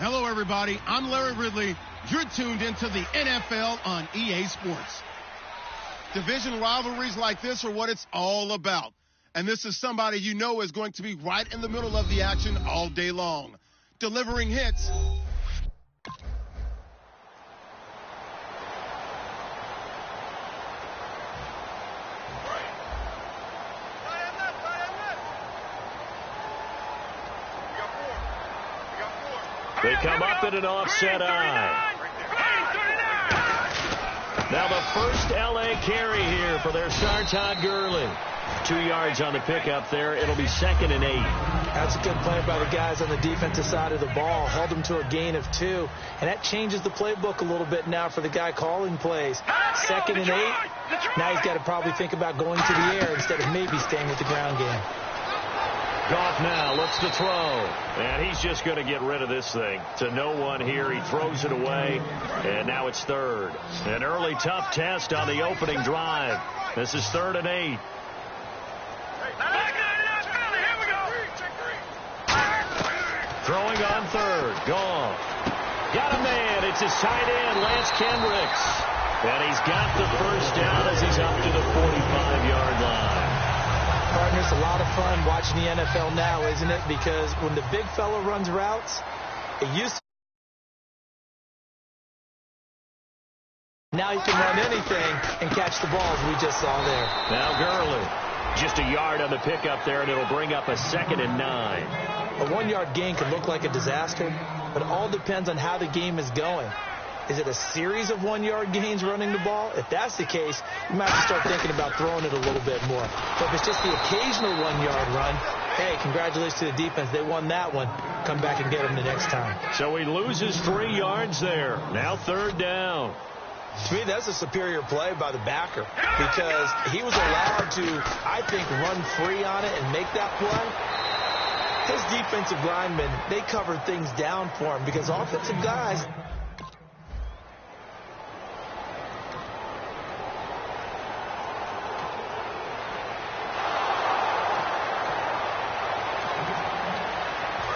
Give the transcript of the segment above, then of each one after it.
Hello, everybody. I'm Larry Ridley. You're tuned into the NFL on EA Sports. Division rivalries like this are what it's all about. And this is somebody you know is going to be right in the middle of the action all day long, delivering hits, They come up in an offset eye. Now the first L.A. carry here for their star, Todd Gurley. 2 yards on the pickup there. It'll be 2nd and 8. That's a good play by the guys on the defensive side of the ball. Held them to a gain of 2. And that changes the playbook a little bit now for the guy calling plays. 2nd and 8. Now he's got to probably think about going to the air instead of maybe staying with the ground game. Goff now looks to throw. And he's just going to get rid of this thing. To no one here. He throws it away. And now it's 3rd. An early tough test on the opening drive. This is 3rd and 8. Throwing on 3rd. Goff. Got a man. It's his tight end, Lance Kendricks. And he's got the first down as he's up to the 45-yard line. Partner, it's a lot of fun watching the NFL now, isn't it? Because when the big fella runs routes, it used to. Now you can run anything and catch the balls we just saw there. Now Gurley. Just a yard on the pickup there, and it'll bring up a 2nd and 9. A 1-yard gain could look like a disaster, but it all depends on how the game is going. Is it a series of 1-yard gains running the ball? If that's the case, you might have to start thinking about throwing it a little bit more. But if it's just the occasional 1-yard run, hey, congratulations to the defense. They won that one. Come back and get them the next time. So he loses 3 yards there. Now 3rd down. To me, that's a superior play by the backer because he was allowed to, I think, run free on it and make that play. His defensive linemen, they covered things down for him because offensive guys.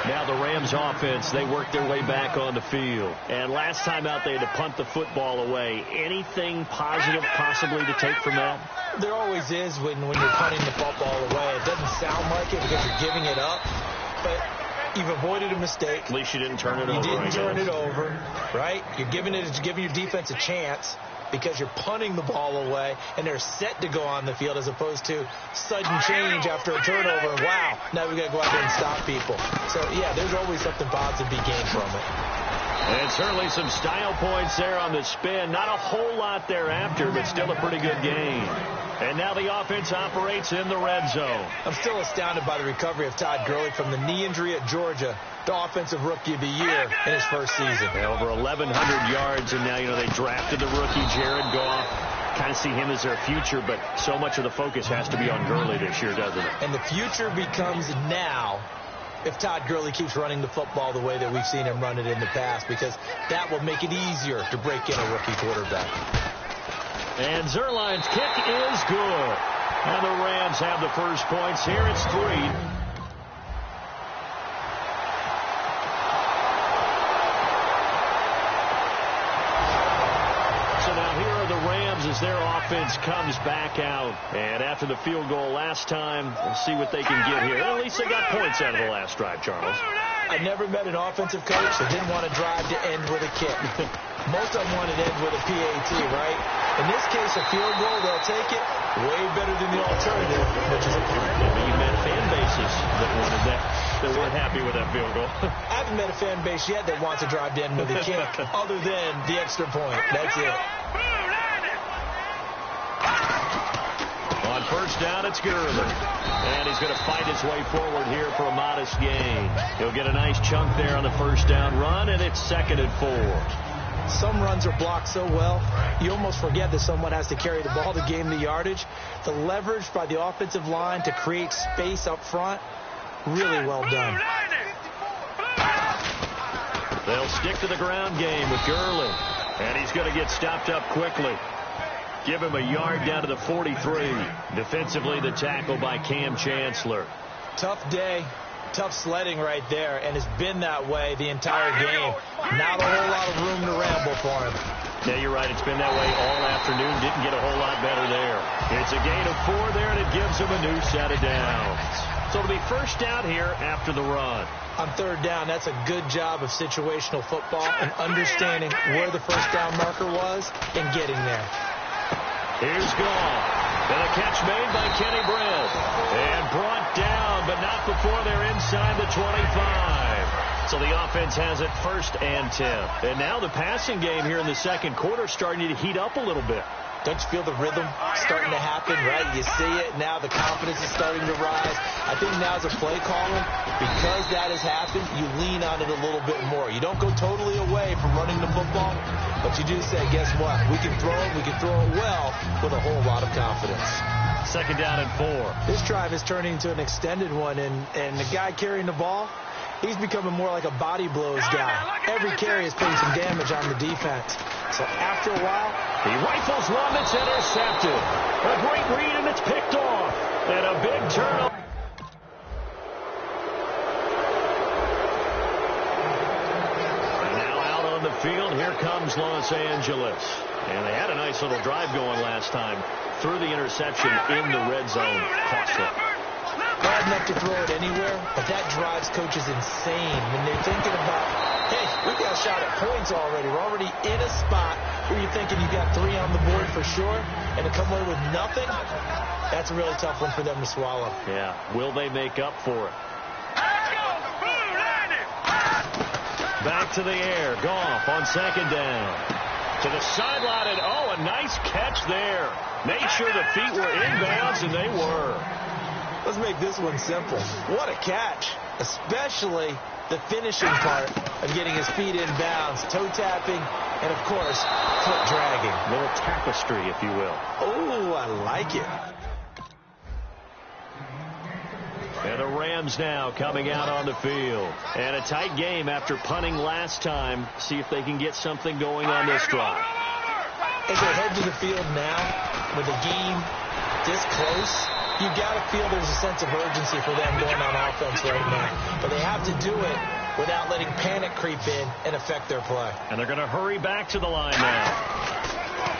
Now the Rams offense, they work their way back on the field. And last time out, they had to punt the football away. Anything positive possibly to take from that? There always is when you're punting the football away. It doesn't sound like it because you're giving it up. But you've avoided a mistake. At least you didn't turn it over. You didn't turn it over, right? You're giving your defense a chance because you're punting the ball away, and they're set to go on the field as opposed to sudden change after a turnover. And wow, now we got to go out there and stop people. So, yeah, there's always something positive to be gained from it. And certainly some style points there on the spin. Not a whole lot thereafter, but still a pretty good game. And now the offense operates in the red zone. I'm still astounded by the recovery of Todd Gurley from the knee injury at Georgia, the offensive rookie of the year in his first season. Yeah, over 1,100 yards, and now, they drafted the rookie, Jared Goff. Kind of see him as their future, but so much of the focus has to be on Gurley this year, doesn't it? And the future becomes now if Todd Gurley keeps running the football the way that we've seen him run it in the past, because that will make it easier to break in a rookie quarterback. And Zerline's kick is good. And the Rams have the first points here. It's 3. As their offense comes back out. And after the field goal last time, we'll see what they can get here. At least they got points out of the last drive, Charles. I never met an offensive coach that didn't want to drive to end with a kick. Most of them want to end with a PAT, right? In this case, a field goal, they'll take it. Way better than the alternative, which is a punt. You met fan bases that wanted that, that weren't happy with that field goal. I haven't met a fan base yet that wants to drive to end with a kick, other than the extra point. That's it. On first down, it's Gurley. And he's going to fight his way forward here for a modest gain. He'll get a nice chunk there on the first down run, and it's 2nd and 4. Some runs are blocked so well, you almost forget that someone has to carry the ball to gain the yardage. The leverage by the offensive line to create space up front, really well done. They'll stick to the ground game with Gurley. And he's going to get stopped up quickly. Give him a yard down to the 43. Defensively, the tackle by Cam Chancellor. Tough day. tough sledding right there, and it's been that way the entire game. Not a whole lot of room to ramble for him. Yeah, you're right. It's been that way all afternoon. Didn't get a whole lot better there. It's a gain of 4 there, and it gives him a new set of downs. So it'll be first down here after the run. On third down, that's a good job of situational football and understanding where the first down marker was and getting there. Here's Goff. And a catch made by Kenny Britt. And brought down, but not before they're inside the 25. So the offense has it 1st and 10. And now the passing game here in the second quarter starting to heat up a little bit. Don't you feel the rhythm starting to happen, right? You see it now. The confidence is starting to rise. I think now as a play caller, because that has happened, you lean on it a little bit more. You don't go totally away from running the football, but you do say, guess what? We can throw it. We can throw it well with a whole lot of confidence. Second down and 4. This drive is turning into an extended one, and the guy carrying the ball, he's becoming more like a body blows guy. Every carry is putting some damage on the defense. So after a while, he rifles one that's intercepted. A great read, and it's picked off. And a big turnover. And now out on the field, here comes Los Angeles. And they had a nice little drive going last time. Through the interception in the red zone. Costly. Bad enough to throw it anywhere, but that drives coaches insane when they're thinking about, hey, we've got a shot at points already. We're already in a spot where you're thinking you've got 3 on the board for sure, and to come away with nothing, that's a really tough one for them to swallow. Yeah, will they make up for it? Back to the air. Goff on second down. To the sideline, and a nice catch there. Made sure the feet were inbounds, and they were. Let's make this one simple. What a catch, especially the finishing part of getting his feet in bounds, toe tapping, and, of course, foot dragging. A little tapestry, if you will. Oh, I like it. And the Rams now coming out on the field. And a tight game after punting last time. See if they can get something going on this drive. As they head to the field now, with the game this close, you got to feel there's a sense of urgency for them going on offense right now. But they have to do it without letting panic creep in and affect their play. And they're going to hurry back to the line now.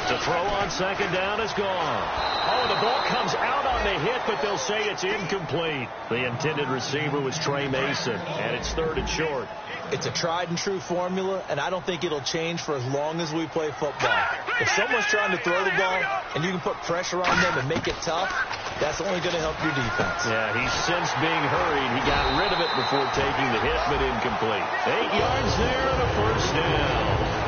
To throw on second down is gone. Oh, the ball comes out on the hit, but they'll say it's incomplete. The intended receiver was Trey Mason, and it's 3rd and short. It's a tried-and-true formula, and I don't think it'll change for as long as we play football. If someone's trying to throw the ball and you can put pressure on them and make it tough, that's only going to help your defense. Yeah, he's since being hurried. He got rid of it before taking the hit, but incomplete. 8 yards there and a first down.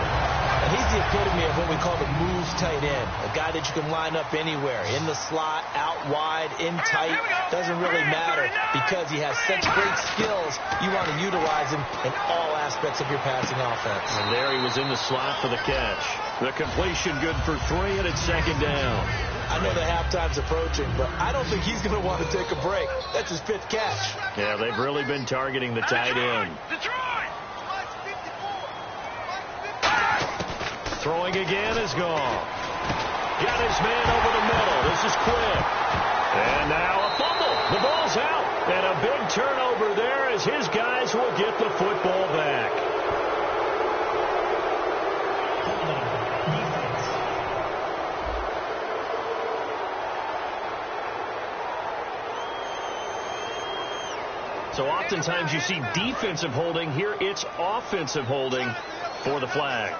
And he's the epitome of what we call the move tight end, a guy that you can line up anywhere, in the slot, out wide, in tight, doesn't really matter because he has such great skills. You want to utilize him in all aspects of your passing offense. And there he was in the slot for the catch. The completion good for 3, and it's second down. I know the halftime's approaching, but I don't think he's going to want to take a break. That's his 5th catch. Yeah, they've really been targeting the tight end. Throwing again is gone. Got his man over the middle. This is quick. And now a fumble. The ball's out. And a big turnover there as his guys will get the football back. So oftentimes you see defensive holding. Here it's offensive holding for the flag.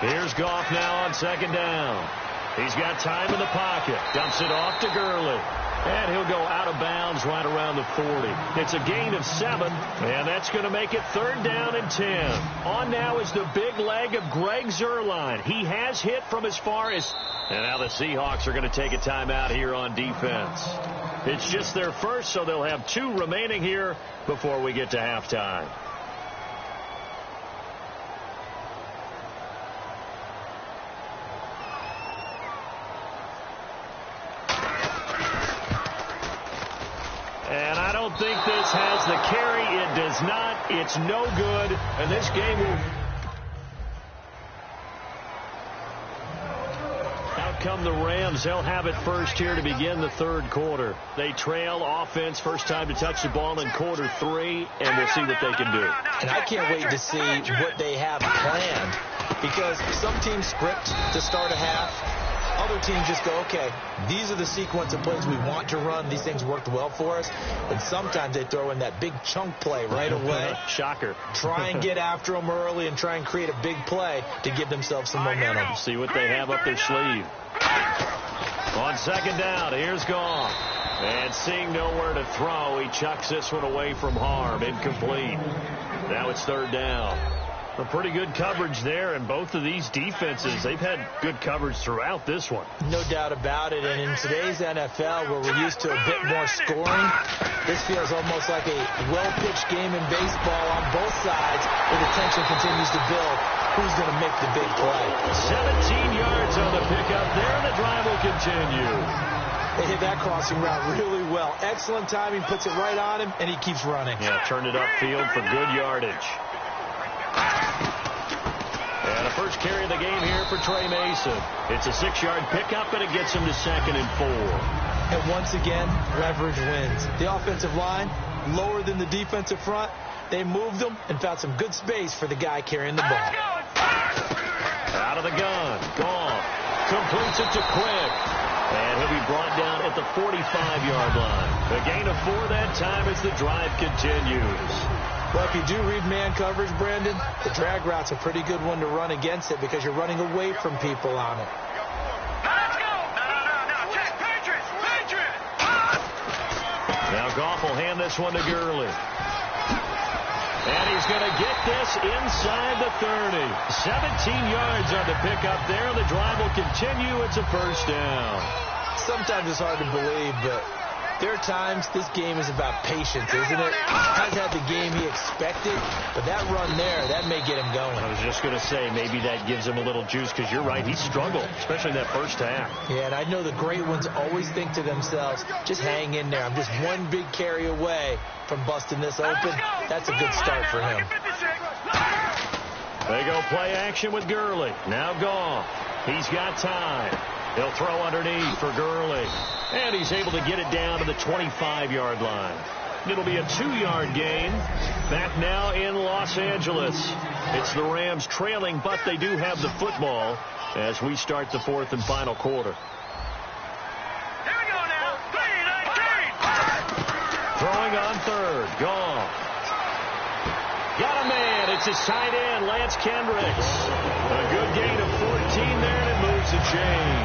Here's Goff now on second down. He's got time in the pocket. Dumps it off to Gurley. And he'll go out of bounds right around the 40. It's a gain of 7, and that's going to make it 3rd down and 10. On now is the big leg of Greg Zuerlein. He has hit from as far as... And now the Seahawks are going to take a timeout here on defense. It's just their first, so they'll have 2 remaining here before we get to halftime. And I don't think this has the carry. It does not. It's no good. And this game will... Now up come the Rams. They'll have it first here to begin the third quarter. They trail offense, first time to touch the ball in quarter 3, and we'll see what they can do. And I can't wait to see what they have planned, because some teams script to start a half. Other teams just go, okay, these are the sequence of plays we want to run. These things worked well for us. And sometimes they throw in that big chunk play right away. Shocker. Try and get after them early and try and create a big play to give themselves some momentum. See what they have up their sleeve. On second down, here's Goff. And seeing nowhere to throw, he chucks this one away from harm. Incomplete. Now it's third down. A pretty good coverage there, and both of these defenses, they've had good coverage throughout this one. No doubt about it, and in today's NFL, where we're used to a bit more scoring, this feels almost like a well-pitched game in baseball on both sides, where the tension continues to build. Who's going to make the big play? 17 yards on the pickup there, and the drive will continue. They hit that crossing route really well. Excellent timing, puts it right on him, and he keeps running. Yeah, turned it upfield for good yardage. And the first carry of the game here for Trey Mason. It's a 6-yard pickup, and it gets him to 2nd and 4. And once again, leverage wins. The offensive line, lower than the defensive front. They moved them and found some good space for the guy carrying the ball. Out of the gun. Goff completes it to Quick. And he'll be brought down at the 45-yard line. A gain of 4 that time as the drive continues. Well, if you do read man coverage, Brandon, the drag route's a pretty good one to run against it because you're running away from people on it. Now Goff will hand this one to Gurley. And he's going to get this inside the 30. 17 yards on the pickup there. The drive will continue. It's a first down. Sometimes it's hard to believe, but there are times this game is about patience, isn't it? Has had the game he expected, but that run there, that may get him going. I was just going to say, maybe that gives him a little juice, because you're right, he struggled, especially in that first half. Yeah, and I know the great ones always think to themselves, just hang in there. I'm just one big carry away from busting this open. That's a good start for him. They go play action with Gurley. Now Goff. He's got time. He'll throw underneath for Gurley. And he's able to get it down to the 25-yard line. It'll be a 2-yard gain. Back now in Los Angeles. It's the Rams trailing, but they do have the football as we start the fourth and final quarter. Here we go now. 3-19. Throwing on third. Goff. Got a man. It's his tight end, Lance Kendricks. A good gain of 14 there, and it moves the chains.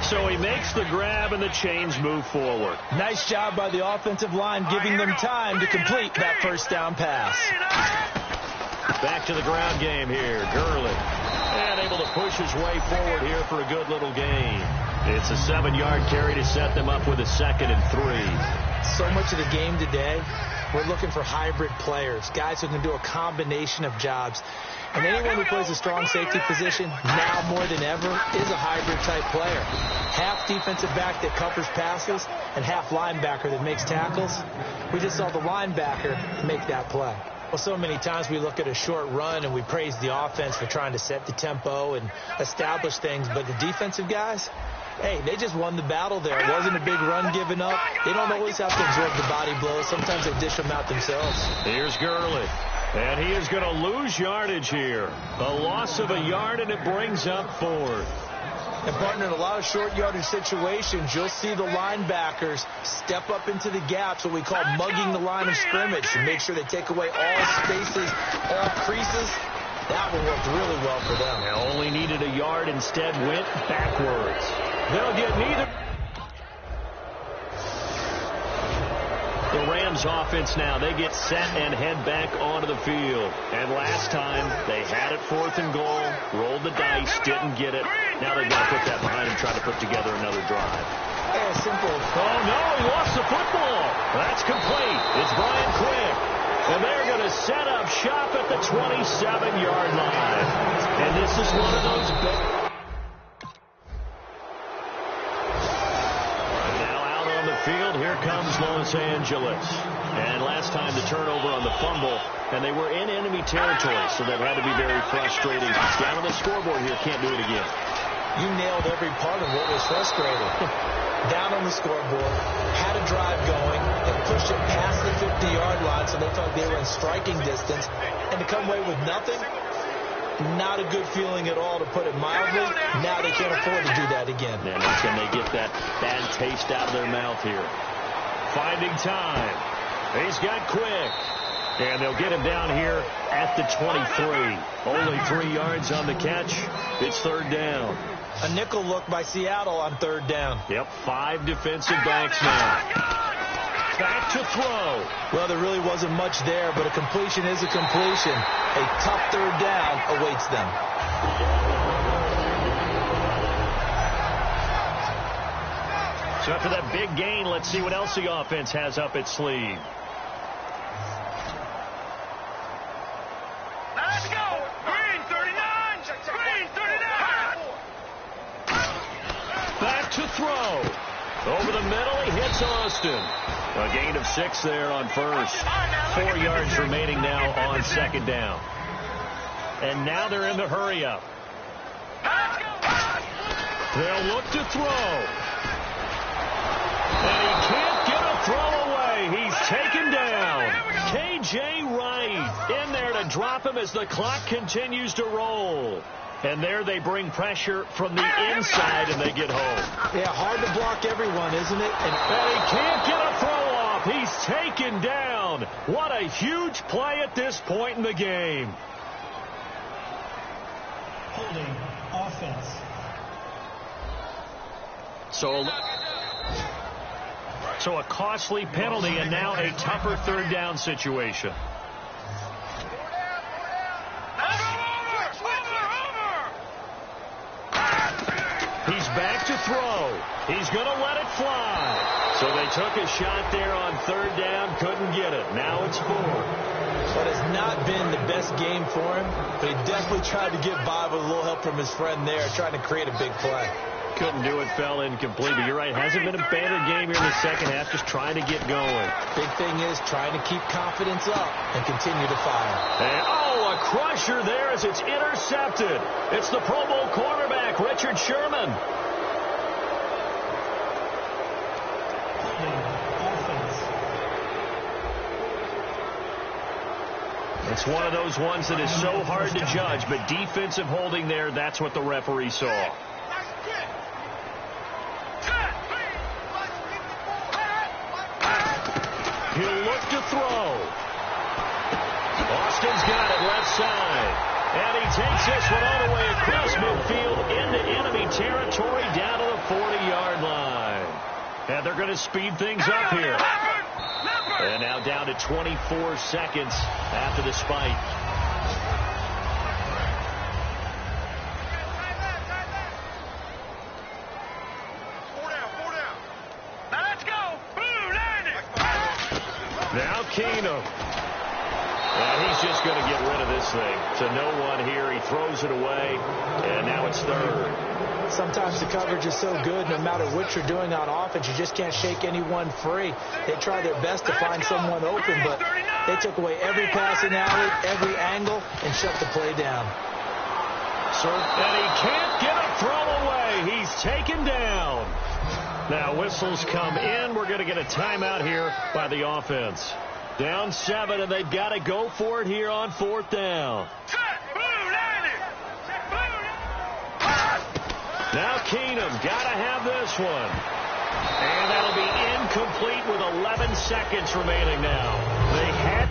So he makes the grab, and the chains move forward. Nice job by the offensive line, giving them time to complete that first down pass. Back to the ground game here. Gurley. And able to push his way forward here for a good little gain. It's a 7-yard carry to set them up with a 2nd and 3. So much of the game today, we're looking for hybrid players, guys who can do a combination of jobs. And anyone who plays a strong safety position, now more than ever, is a hybrid-type player. Half defensive back that covers passes and half linebacker that makes tackles. We just saw the linebacker make that play. Well, so many times we look at a short run and we praise the offense for trying to set the tempo and establish things, but the defensive guys, hey, they just won the battle there. It wasn't a big run given up. They don't always have to absorb the body blows. Sometimes they dish them out themselves. Here's Gurley. And he is going to lose yardage here. A loss of a yard, and it brings up 4th. And, partner, in a lot of short yardage situations, you'll see the linebackers step up into the gaps, what we call mugging the line of scrimmage, and make sure they take away all spaces, all creases. That one worked really well for them. They only needed a yard, instead went backwards. They'll get neither. The Rams offense now, they get set and head back onto the field. And last time, they had it 4th and goal, rolled the dice, didn't get it. Now they've got to put that behind and try to put together another drive. Yeah, simple. Oh, no, he lost the football. That's complete. It's Brian Quick. And they're going to set up shop at the 27-yard line. And this is one of those big... Field, here comes Los Angeles. And last time the turnover on the fumble, and they were in enemy territory, so that had to be very frustrating. Down on the scoreboard here, can't do it again. You nailed every part of what was frustrating. Down on the scoreboard, had a drive going, and pushed it past the 50-yard line so they thought they were in striking distance. And to come away with nothing, not a good feeling at all, to put it mildly. Now they can't afford to do that again. And can they get that bad taste out of their mouth here? Finding time. He's got Quick. And they'll get him down here at the 23. Only 3 yards on the catch. It's third down. A nickel look by Seattle on third down. Yep, 5 defensive backs now. Back to throw. Well, there really wasn't much there, but a completion is a completion. A tough third down awaits them. So after that big gain, let's see what else the offense has up its sleeve. Let's go. Green 39. Green 39. Back to throw. Over the middle, he hits Austin. A gain of 6 there on first. 4 yards remaining now on second down. And now they're in the hurry-up. They'll look to throw. And he can't get a throw away. He's taken down. K.J. Wright in there to drop him as the clock continues to roll. And there they bring pressure from the inside, and they get home. Yeah, hard to block everyone, isn't it? And he can't get a throw off. He's taken down. What a huge play at this point in the game. Holding offense. So a costly penalty and now a tougher third down situation. He's back to throw. He's going to let it fly. So they took a shot there on third down, couldn't get it. Now it's 4. That has not been the best game for him, but he definitely tried to get by with a little help from his friend there, trying to create a big play. Couldn't do it, fell incomplete. But you're right, hasn't been a better game here in the second half, just trying to get going. Big thing is trying to keep confidence up and continue to fire. And, a crusher there as it's intercepted. It's the Pro Bowl quarterback, Richard Sherman. It's one of those ones that is so hard to judge, but defensive holding there, that's what the referee saw. He'll look to throw. Austin's got it left side. And he takes this one all the way across midfield into enemy territory down to the 40-yard line. And they're going to speed things up here. And now down to 24 seconds after the spike. Now let's go. Boom, land it. Now Keenum. And he's just going to get rid of this thing. To no one here. He throws it away. And now it's third. Sometimes the coverage is so good, no matter what you're doing on offense, you just can't shake anyone free. They try their best to find someone open, but they took away every passing alley, every angle, and shut the play down. And he can't get a throw away. He's taken down. Now whistles come in. We're going to get a timeout here by the offense. Down 7, and they've got to go for it here on fourth down. Now Keenum got to have this one. And that'll be incomplete with 11 seconds remaining now. They had...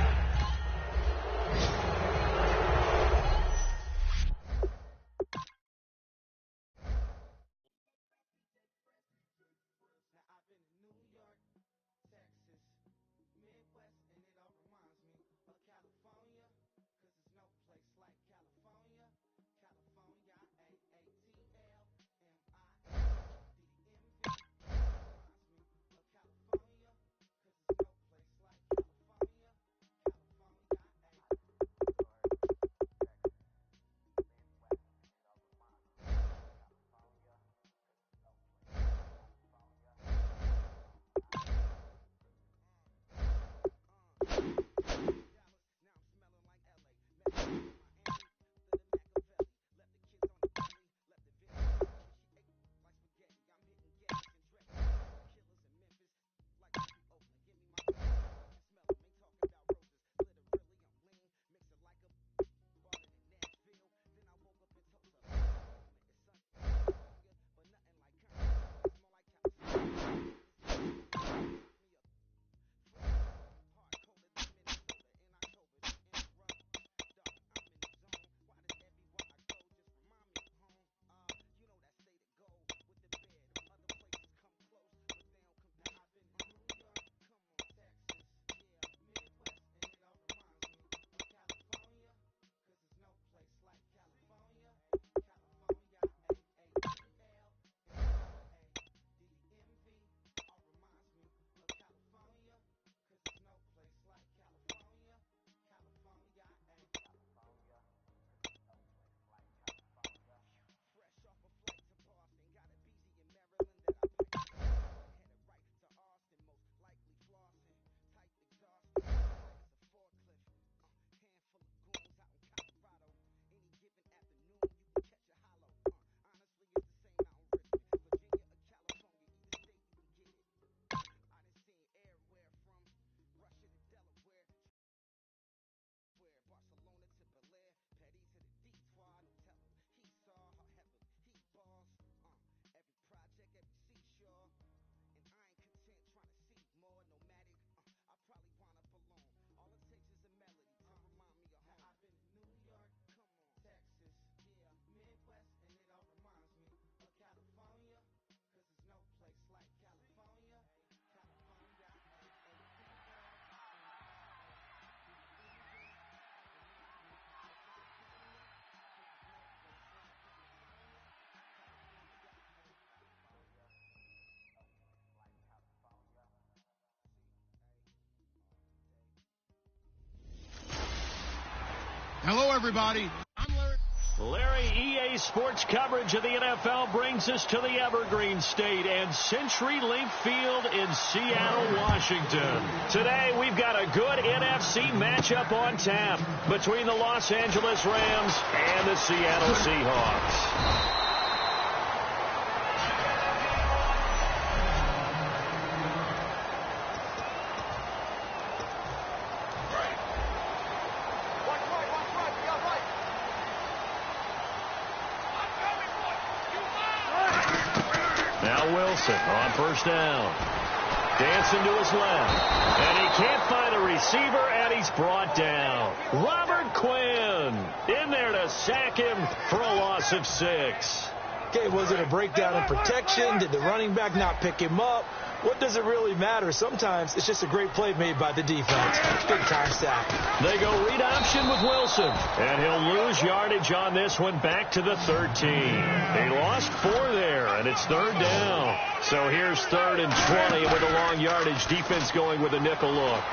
Hello, everybody. I'm Larry. Larry, EA Sports coverage of the NFL brings us to the Evergreen State and CenturyLink Field in Seattle, Washington. Today, we've got a good NFC matchup on tap between the Los Angeles Rams and the Seattle Seahawks. On first down, dancing to his left, and he can't find a receiver, and he's brought down. Robert Quinn in there to sack him for a loss of 6. Okay, was it a breakdown in protection? Did the running back not pick him up? What does it really matter? Sometimes it's just a great play made by the defense. Big time sack. They go read option with Wilson, and he'll lose yardage on this one back to the 13. He lost 4 there, and it's third down. So here's 3rd and 20 with a long yardage. Defense going with a nickel look.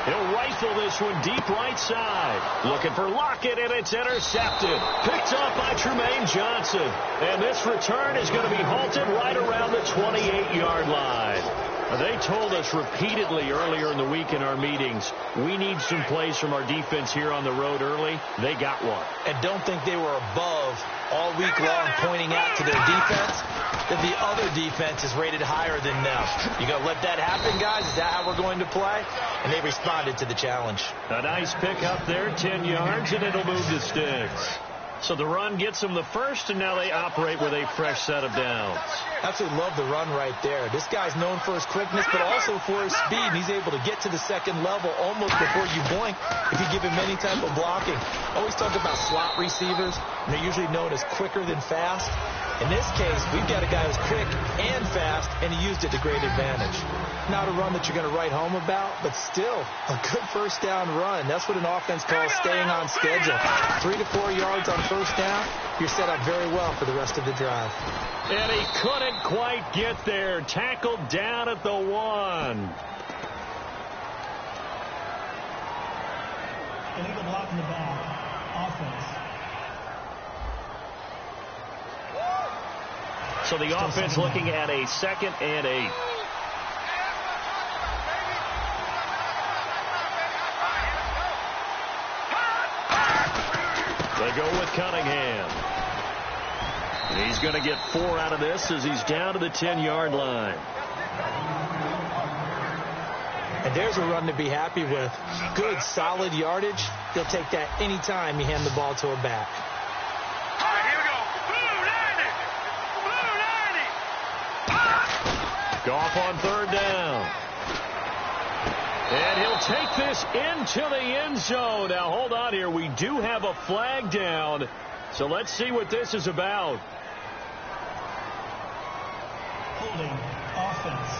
He'll rifle this one deep right side. Looking for Lockett, and it's intercepted. Picked up by Trumaine Johnson. And this return is going to be halted right around the 28-yard line. They told us repeatedly earlier in the week in our meetings, we need some plays from our defense here on the road early. They got one. And don't think they were above all week long pointing out to their defense that the other defense is rated higher than them. You going to let that happen, guys? Is that how we're going to play? And they responded to the challenge. A nice pick up there, 10 yards, and it'll move the sticks. So the run gets them the first, and now they operate with a fresh set of downs. Absolutely love the run right there. This guy's known for his quickness, but also for his speed. And he's able to get to the second level almost before you blink if you give him any type of blocking. Always talk about slot receivers, and they're usually known as quicker than fast. In this case, we've got a guy who's quick and fast, and he used it to great advantage. Not a run that you're going to write home about, but still a good first down run. That's what an offense calls staying on schedule. 3 to 4 yards on first down, you're set up very well for the rest of the drive. And he couldn't quite get there. Tackled down at the 1. Illegal blocking the ball. Offense. So the offense looking at a 2nd and 8. They go with Cunningham. And he's going to get 4 out of this as he's down to the 10-yard line. And there's a run to be happy with. Good, solid yardage. He'll take that anytime you hand the ball to a back. All right, here we go. Blue 90. Goff on third down. And he'll take this into the end zone. Now, hold on here. We do have a flag down. So let's see what this is about. Holding. Offense.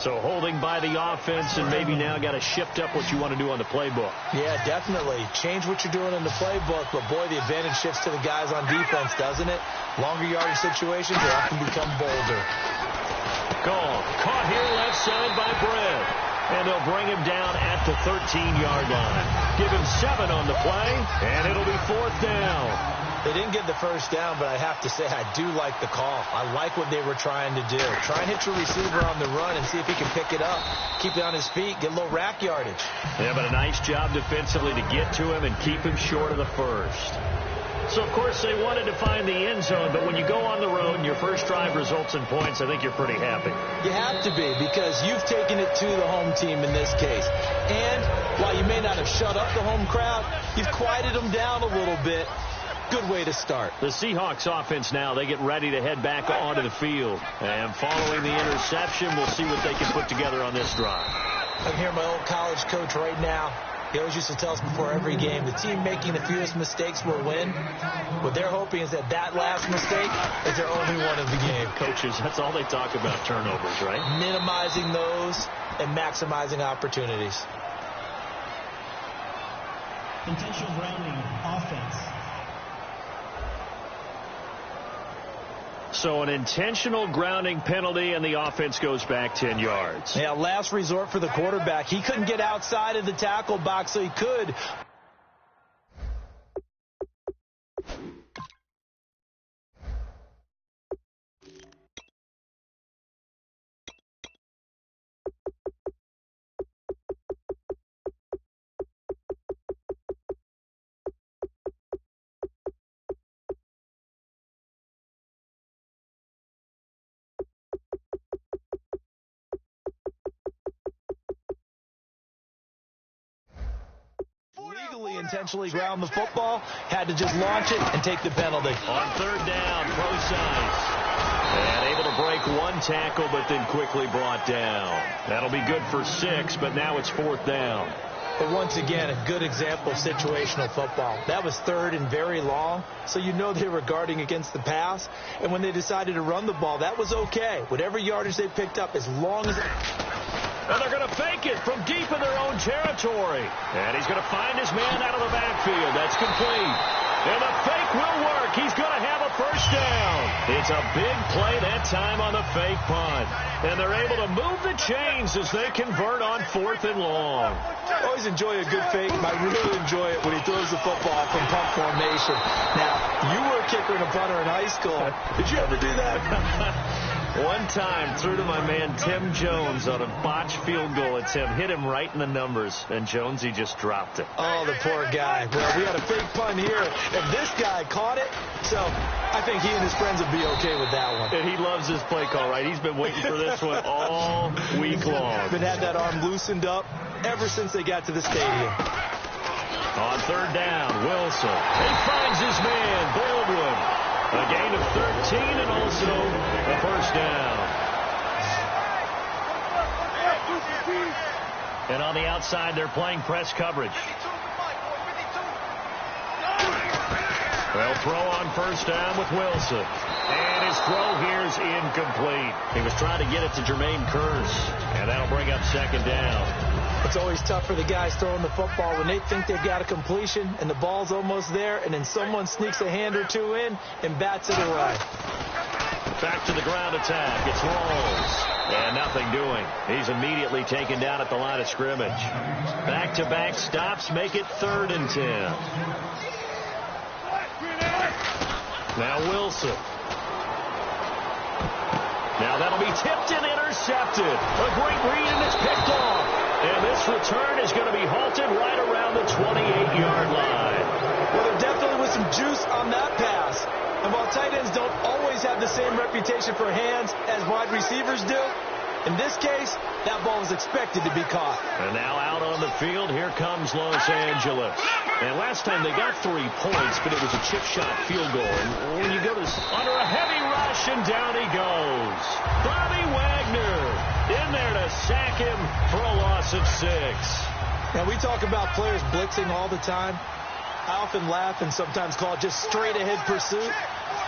So holding by the offense, and maybe now got to shift up what you want to do on the playbook. Yeah, definitely. Change what you're doing in the playbook, but boy, the advantage shifts to the guys on defense, doesn't it? Longer yardage situations will often become bolder. Call. Caught here left side by Brett. And they'll bring him down at the 13-yard line. Give him 7 on the play, and it'll be 4th down. They didn't get the first down, but I have to say I do like the call. I like what they were trying to do. Try and hit your receiver on the run and see if he can pick it up. Keep it on his feet, get a little rack yardage. Yeah, but a nice job defensively to get to him and keep him short of the first. So, of course, they wanted to find the end zone, but when you go on the road and your first drive results in points, I think you're pretty happy. You have to be, because you've taken it to the home team in this case. And while you may not have shut up the home crowd, you've quieted them down a little bit. Good way to start. The Seahawks offense now, they get ready to head back onto the field. And following the interception, we'll see what they can put together on this drive. I can hear my old college coach right now. He always used to tell us before every game, the team making the fewest mistakes will win. What they're hoping is that that last mistake is their only one of the game. Coaches, that's all they talk about, turnovers, right? Minimizing those and maximizing opportunities. Intentional grounding. Offense. So an intentional grounding penalty, and the offense goes back 10 yards. Yeah, last resort for the quarterback. He couldn't get outside of the tackle box, so he could. Legally intentionally ground the football, had to just launch it and take the penalty. On third down, Procise. And able to break one tackle, but then quickly brought down. That'll be good for 6, but now it's 4th down. But once again, a good example of situational football. That was 3rd and very long, so you know they were guarding against the pass. And when they decided to run the ball, that was okay. Whatever yardage they picked up, as long as... And they're going to fake it from deep in their own territory. And he's going to find his man out of the backfield. That's complete. And the fake will work. He's going to have a first down. It's a big play that time on the fake punt. And they're able to move the chains as they convert on 4th and long. Always enjoy a good fake. I really enjoy it when he throws the football from punt formation. Now, you were a kicker and a punter in high school. Did you ever do that? One time, threw to my man Tim Jones on a botched field goal. It's him. Hit him right in the numbers. And Jonesy just dropped it. Oh, the poor guy. Well, we had a fake punt here, and this guy caught it. So I think he and his friends would be okay with that one. And he loves this play call, right? He's been waiting for this one all week long. Been had that arm loosened up ever since they got to the stadium. On third down, Wilson. He finds his man, Baldwin. A gain of 13 and also a first down. And on the outside, they're playing press coverage. They'll throw on first down with Wilson. And his throw here is incomplete. He was trying to get it to Jermaine Kearse. And that'll bring up 2nd down. It's always tough for the guys throwing the football when they think they've got a completion and the ball's almost there, and then someone sneaks a hand or two in and bats it away. Back to the ground attack. It's Rawls. And nothing doing. He's immediately taken down at the line of scrimmage. Back-to-back stops make it 3rd and 10. Now Wilson. Now that'll be tipped and intercepted. A great read, and it's picked off. And this return is going to be halted right around the 28-yard line. Well, there definitely was some juice on that pass. And while tight ends don't always have the same reputation for hands as wide receivers do, in this case, that ball was expected to be caught. And now out on the field, here comes Los Angeles. And last time they got 3 points, but it was a chip shot field goal. And when you go to under a heavy rush, and down he goes. Bobby Wagner in there to sack him for a loss of 6. Now, we talk about players blitzing all the time. I often laugh and sometimes call it just straight-ahead pursuit.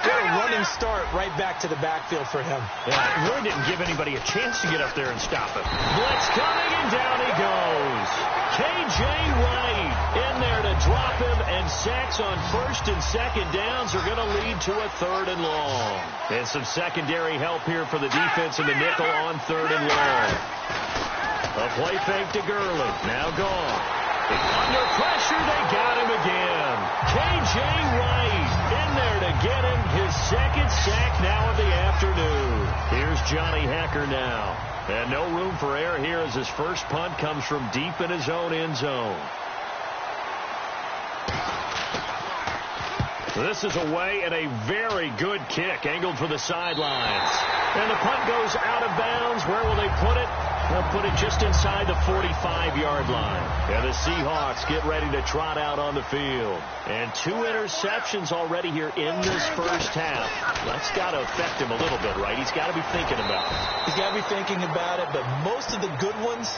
What a running start right back to the backfield for him. Yeah, really didn't give anybody a chance to get up there and stop him. Blitz coming, and down he goes. K.J. Wright in there to drop him, and sacks on 1st and 2nd downs are going to lead to a 3rd and long. And some secondary help here for the defense in the nickel on 3rd and long. A play fake to Gurley. Now gone. Under pressure, they got him again. K.J. Wright in there to get him his 2nd sack now of the afternoon. Here's Johnny Hecker now. And no room for error here as his first punt comes from deep in his own end zone. This is away, and a very good kick angled for the sidelines. And the punt goes out of bounds. Where will they put it? They'll put it just inside the 45-yard line. And the Seahawks get ready to trot out on the field. And 2 interceptions already here in this first half. That's got to affect him a little bit, right? He's got to be thinking about it. He's got to be thinking about it, but most of the good ones,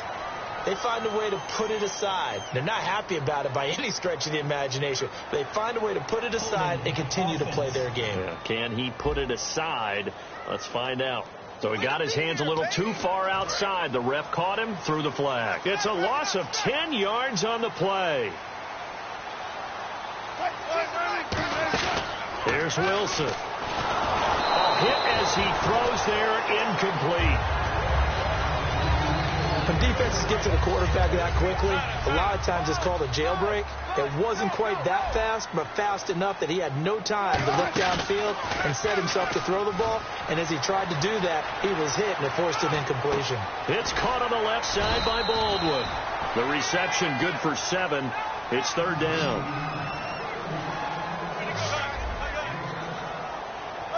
they find a way to put it aside. They're not happy about it by any stretch of the imagination. They find a way to put it aside and continue to play their game. Yeah, can he put it aside? Let's find out. So he got his hands a little too far outside. The ref caught him, threw the flag. It's a loss of 10 yards on the play. Here's Wilson. A hit as he throws there, incomplete. When defenses get to the quarterback that quickly, a lot of times it's called a jailbreak. It wasn't quite that fast, but fast enough that he had no time to look downfield and set himself to throw the ball. And as he tried to do that, he was hit, and it forced an incompletion. It's caught on the left side by Baldwin. The reception good for 7. It's third down.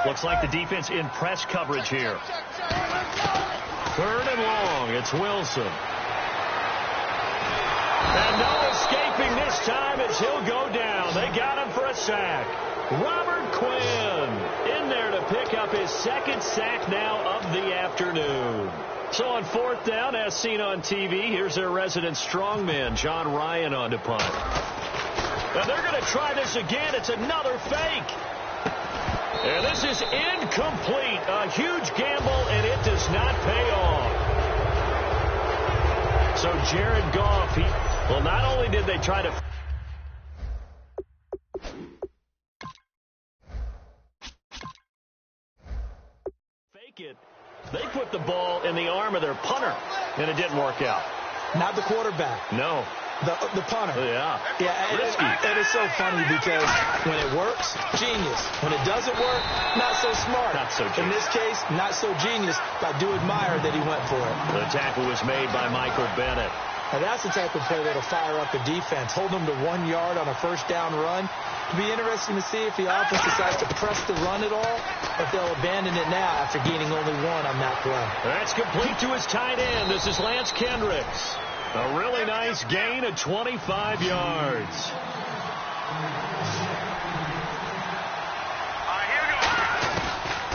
Looks like the defense in press coverage here. Third and long. It's Wilson. And no escaping this time as he'll go down. They got him for a sack. Robert Quinn in there to pick up his second sack now of the afternoon. So on fourth down, as seen on TV, here's their resident strongman, John Ryan, on to punt. Now they're going to try this again. It's another fake. And this is incomplete. A huge gamble, and it does not pay off. So Jared Goff, well, not only did they try to fake it, they put the ball in the arm of their punter, and it didn't work out. Not the quarterback. No. The punter. Yeah. Yeah, risky. It is so funny because when it works, genius. When it doesn't work, not so smart. Not so genius. In this case, not so genius, but I do admire that he went for it. The tackle was made by Michael Bennett. Now that's the type of play that'll fire up a defense. Hold them to 1 yard on a first down run. It'll be interesting to see if the offense decides to press the run at all, or if they'll abandon it now after gaining only 1 on that play. That's complete to his tight end. This is Lance Kendricks. A really nice gain of 25 yards.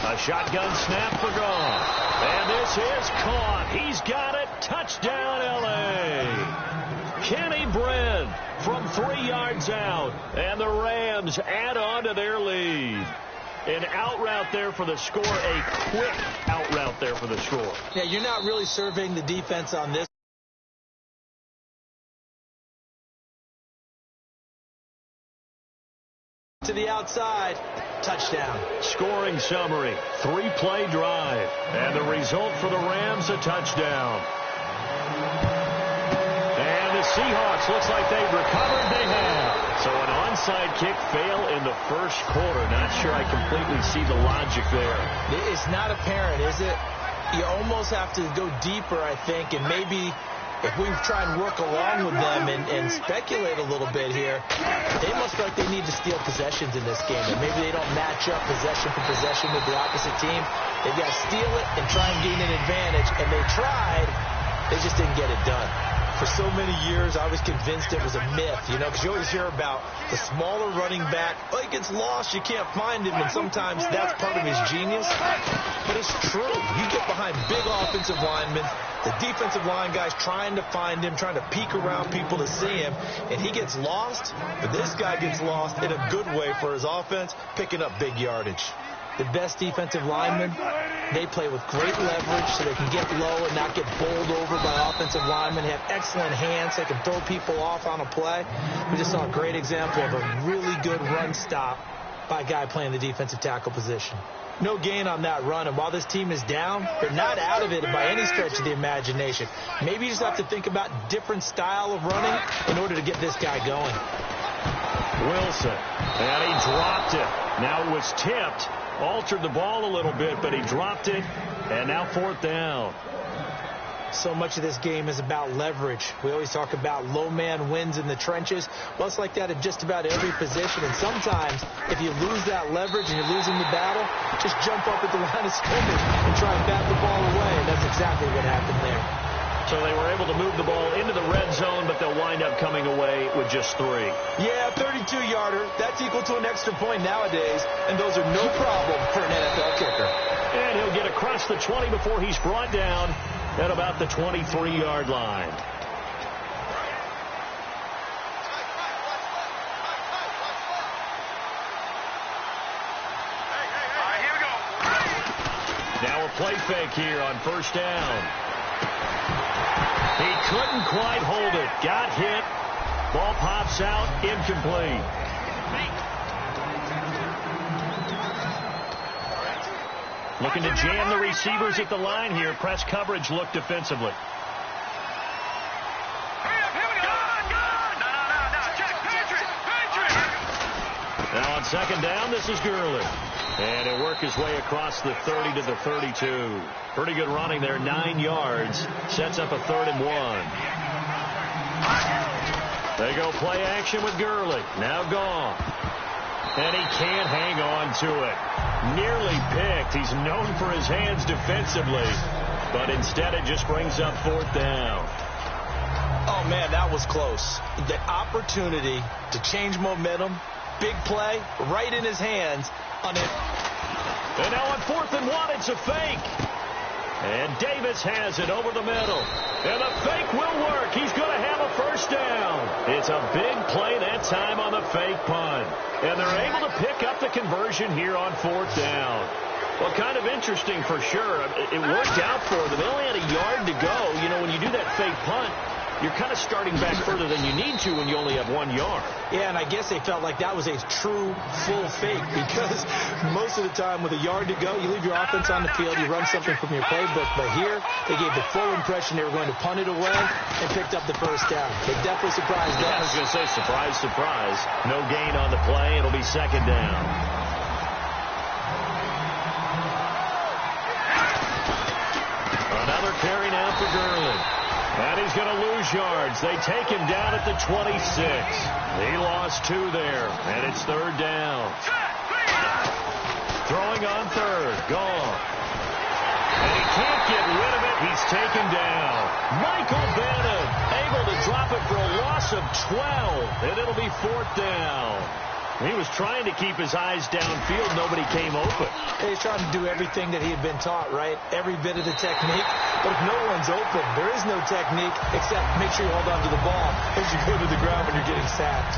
A shotgun snap for Goff. And this is caught. He's got it. Touchdown, L.A. Kenny Brent from 3 yards out. And the Rams add on to their lead. An out route there for the score. A quick out route there for the score. Yeah, you're not really surveying the defense on this. To the outside, touchdown. Scoring summary, 3-play drive. And the result for the Rams, a touchdown. And the Seahawks, looks like they've recovered. They have. So an onside kick fail in the first quarter. Not sure I completely see the logic there. It's not apparent, is it? You almost have to go deeper, I think, and maybe if we try and work along with them and speculate a little bit here, they must feel like they need to steal possessions in this game. And maybe they don't match up possession for possession with the opposite team. They've got to steal it and try and gain an advantage. And they tried. They just didn't get it done. For so many years, I was convinced it was a myth, because you always hear about the smaller running back. Oh, he gets lost, you can't find him, and sometimes that's part of his genius. But it's true. You get behind big offensive linemen, the defensive line guys trying to find him, trying to peek around people to see him, and he gets lost. But this guy gets lost in a good way for his offense, picking up big yardage. The best defensive linemen, they play with great leverage so they can get low and not get bowled over by offensive linemen. They have excellent hands. They can throw people off on a play. We just saw a great example of a really good run stop by a guy playing the defensive tackle position. No gain on that run, and while this team is down, they're not out of it by any stretch of the imagination. Maybe you just have to think about different style of running in order to get this guy going. Wilson, and he dropped it. Now it was tipped. Altered the ball a little bit, but he dropped it, and now fourth down. So much of this game is about leverage. We always talk about low man wins in the trenches. Well, it's like that at just about every position, and sometimes if you lose that leverage and you're losing the battle, just jump up at the line of scrimmage and try and bat the ball away, and that's exactly what happened there. So they were able to move the ball into the red zone, but they'll wind up coming away with just 3. Yeah, 32-yarder. That's equal to an extra point nowadays, and those are no problem for an NFL kicker. And he'll get across the 20 before he's brought down at about the 23-yard line. Here we go. Now a play fake here on first down. He couldn't quite hold it. Got hit. Ball pops out. Incomplete. Looking to jam the receivers at the line here. Press coverage look defensively. Now on second down, this is Gurley. And he'll work his way across the 30 to the 32. Pretty good running there, 9 yards. Sets up a 3rd and 1. They go play action with Gurley. Now gone. And he can't hang on to it. Nearly picked. He's known for his hands defensively. But instead it just brings up 4th down. Oh, man, that was close. The opportunity to change momentum, big play, right in his hands. On it. And now on 4th and 1, it's a fake. And Davis has it over the middle. And the fake will work. He's going to have a 1st down. It's a big play that time on the fake punt. And they're able to pick up the conversion here on 4th down. Well, kind of interesting for sure. It worked out for them. They only had a yard to go. You know, when you do that fake punt, you're kind of starting back further than you need to when you only have 1 yard. Yeah, and I guess they felt like that was a true full fake because most of the time with a yard to go, you leave your offense on the field, you run something from your playbook. But here, they gave the full impression they were going to punt it away and picked up the 1st down. They definitely surprised us. Yeah, I was going to say, surprise, surprise. No gain on the play. It'll be 2nd down. Another carry now for Gurley. And he's going to lose yards. They take him down at the 26. He lost 2 there, and it's 3rd down. Throwing on 3rd. Gone. And he can't get rid of it. He's taken down. Michael Bennett able to drop it for a loss of 12, and it'll be 4th down. He was trying to keep his eyes downfield. Nobody came open. He's trying to do everything that he had been taught, right? Every bit of the technique. But if no one's open, there is no technique except make sure you hold on to the ball as you go to the ground when you're getting sacked.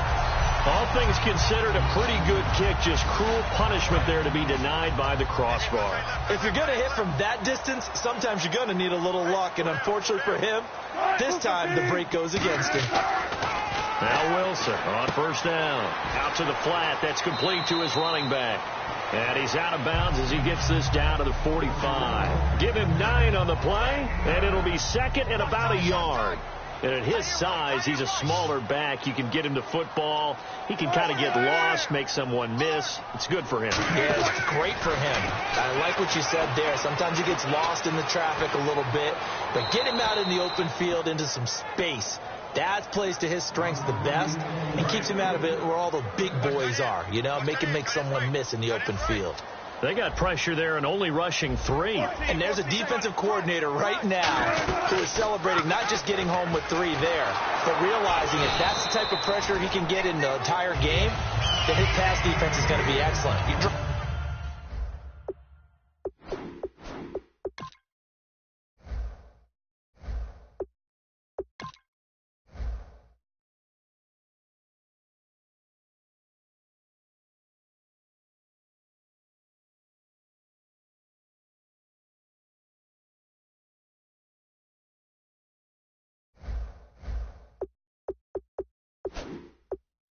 All things considered, a pretty good kick. Just cruel punishment there to be denied by the crossbar. If you're going to hit from that distance, sometimes you're going to need a little luck. And unfortunately for him, this time the break goes against him. Now Wilson on 1st down. Out to the flat. That's complete to his running back. And he's out of bounds as he gets this down to the 45. Give him 9 on the play, and it'll be 2nd and about a yard. And at his size, he's a smaller back. You can get him to football. He can kind of get lost, make someone miss. It's good for him. Yeah, it's great for him. I like what you said there. Sometimes he gets lost in the traffic a little bit. But get him out in the open field into some space. That plays to his strengths the best and keeps him out of it where all the big boys are, you know, make someone miss in the open field. They got pressure there and only rushing 3. And there's a defensive coordinator right now who is celebrating not just getting home with 3 there, but realizing if that's the type of pressure he can get in the entire game, then his pass defense is going to be excellent.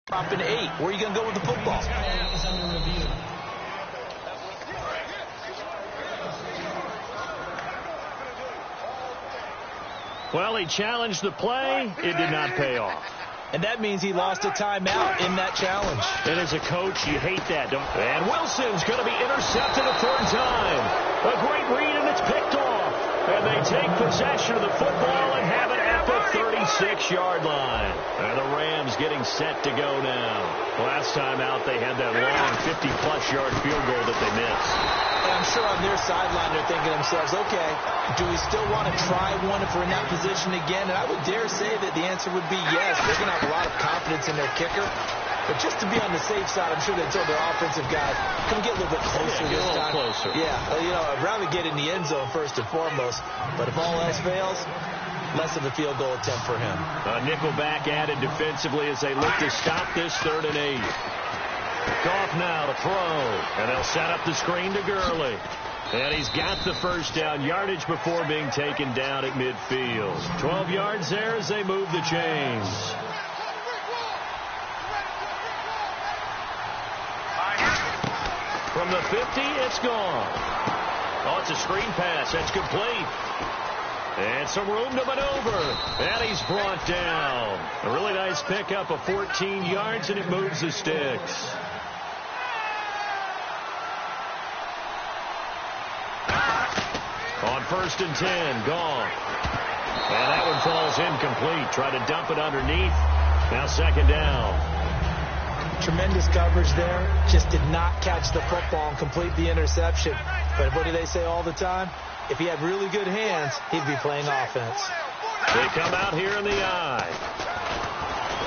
Top in 8. Where are you going to go with the football? Well, he challenged the play. It did not pay off. And that means he lost a timeout in that challenge. And as a coach, you hate that, don't you? And Wilson's going to be intercepted a 3rd time. A great read, and it's picked off. And they take possession of the football and have it at the 36-yard line. And the Rams getting set to go now. Last time out, they had that long 50-plus yard field goal that they missed. And I'm sure on their sideline they're thinking to themselves, okay, do we still want to try one if we're in that position again? And I would dare say that the answer would be yes. They're going to have a lot of confidence in their kicker. But just to be on the safe side, I'm sure they told their offensive guys, come get a little bit closer this time. Closer. Yeah, you know, I'd rather get in the end zone first and foremost. But if all else fails, less of a field goal attempt for him. A nickel back added defensively as they look to stop this 3rd and 8. Goff now to throw, and they'll set up the screen to Gurley. And he's got the 1st down, yardage before being taken down at midfield. 12 yards there as they move the chains. From the 50, it's gone. Oh, it's a screen pass. That's complete. And some room to maneuver. And he's brought down. A really nice pickup of 14 yards, and it moves the sticks. On 1st and 10, Goff. And that one falls incomplete. Try to dump it underneath. Now 2nd down. Tremendous coverage there. Just did not catch the football and complete the interception. But what do they say all the time? If he had really good hands, he'd be playing offense. They come out here in the eye.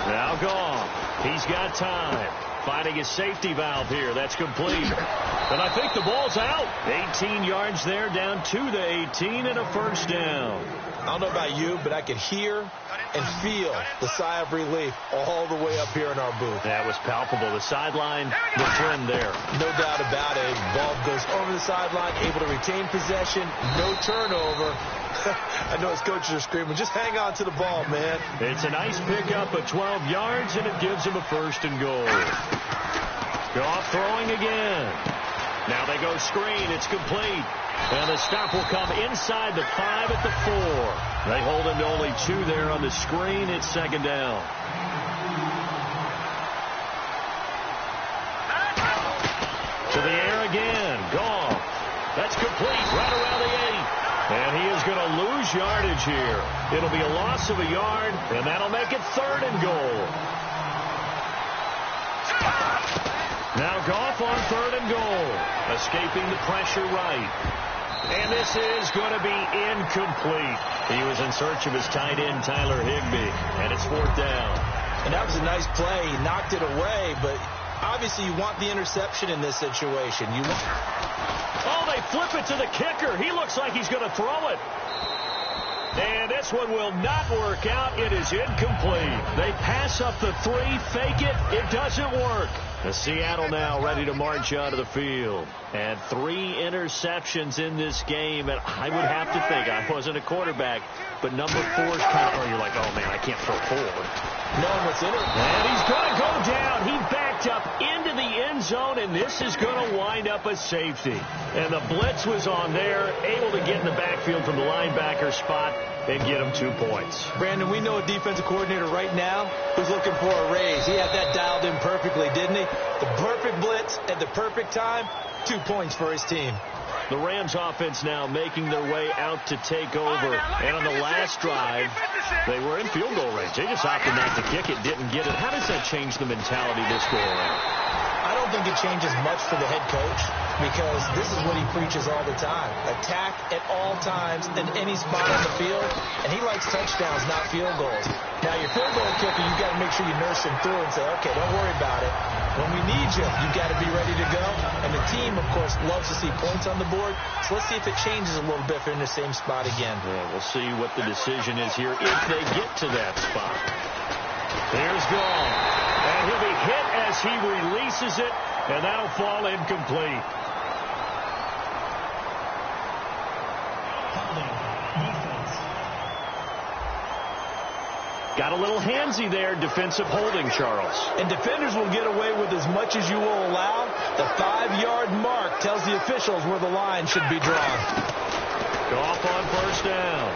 Now Goff. He's got time. Finding his safety valve here. That's complete. And I think the ball's out. 18 yards there, down to the 18, and a 1st down. I don't know about you, but I could hear and feel the sigh of relief all the way up here in our booth. That was palpable. The sideline, the friend there. No doubt about it. Ball goes over the sideline, able to retain possession, no turnover. I know his coaches are screaming, just hang on to the ball, man. It's a nice pickup of 12 yards, and it gives him a 1st and goal. Goff throwing again. Now they go screen. It's complete. And the stop will come inside the 5 at the 4. They hold him to only 2 there on the screen. It's 2nd down. To the air again. Goff. That's complete right around the 8. And he is going to lose yardage here. It'll be a loss of a yard, and that'll make it 3rd and goal. Now Goff on 3rd and goal. Escaping the pressure right. And this is going to be incomplete. He was in search of his tight end, Tyler Higbee. And it's 4th down. And that was a nice play. He knocked it away, but obviously you want the interception in this situation. Oh, they flip it to the kicker. He looks like he's going to throw it. And this one will not work out. It is incomplete. They pass up the 3, fake it. It doesn't work. The Seattle now ready to march out of the field. And 3 interceptions in this game. And I would have to think, I wasn't a quarterback, but number 4 is kind of, you're like, oh, man, I can't throw forward. Knowing what's in it. And he's going to go down. He backed up into the end zone, and this is going to wind up a safety. And the blitz was on there, able to get in the backfield from the linebacker spot and get him 2 points. Brandon, we know a defensive coordinator right now who's looking for a raise. He had that dialed in perfectly, didn't he? The perfect blitz at the perfect time, 2 points for his team. The Rams offense now making their way out to take over. And on the last drive, they were in field goal range. They just opted not to kick it, didn't get it. How does that change the mentality this go around? I don't think it changes much for the head coach because this is what he preaches all the time. Attack at all times in any spot on the field, and he likes touchdowns, not field goals. Now, your field goal kicker, you've got to make sure you nurse him through and say, okay, don't worry about it. When we need you, you've got to be ready to go. And the team, of course, loves to see points on the board. So let's see if it changes a little bit if they're in the same spot again. Yeah, we'll see what the decision is here if they get to that spot. There's Goff. And he'll be hit as he releases it, and that'll fall incomplete. Got a little handsy there, defensive holding, Charles. And defenders will get away with as much as you will allow. The 5-yard mark tells the officials where the line should be drawn. Goff on 1st down.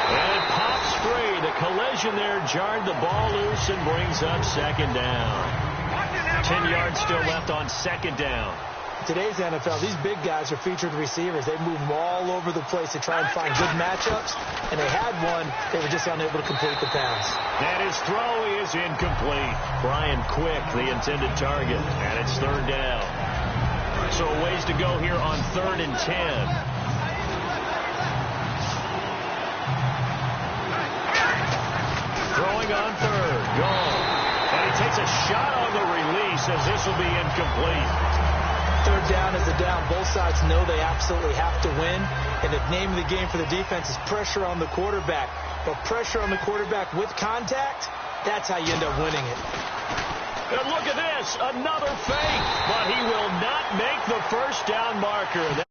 And it pops free. The collision there jarred the ball loose and brings up 2nd down. 10 yards still left on 2nd down. Today's NFL, these big guys are featured receivers. They move them all over the place to try and find good matchups. And they had one. They were just unable to complete the pass. And his throw is incomplete. Brian Quick, the intended target. And it's 3rd down. So a ways to go here on 3rd and 10. Throwing on 3rd. Gone. And he takes a shot on the release as this will be incomplete. 3rd down is a down. Both sides know they absolutely have to win. And the name of the game for the defense is pressure on the quarterback. But pressure on the quarterback with contact, that's how you end up winning it. And look at this, another fake. But he will not make the 1st down marker.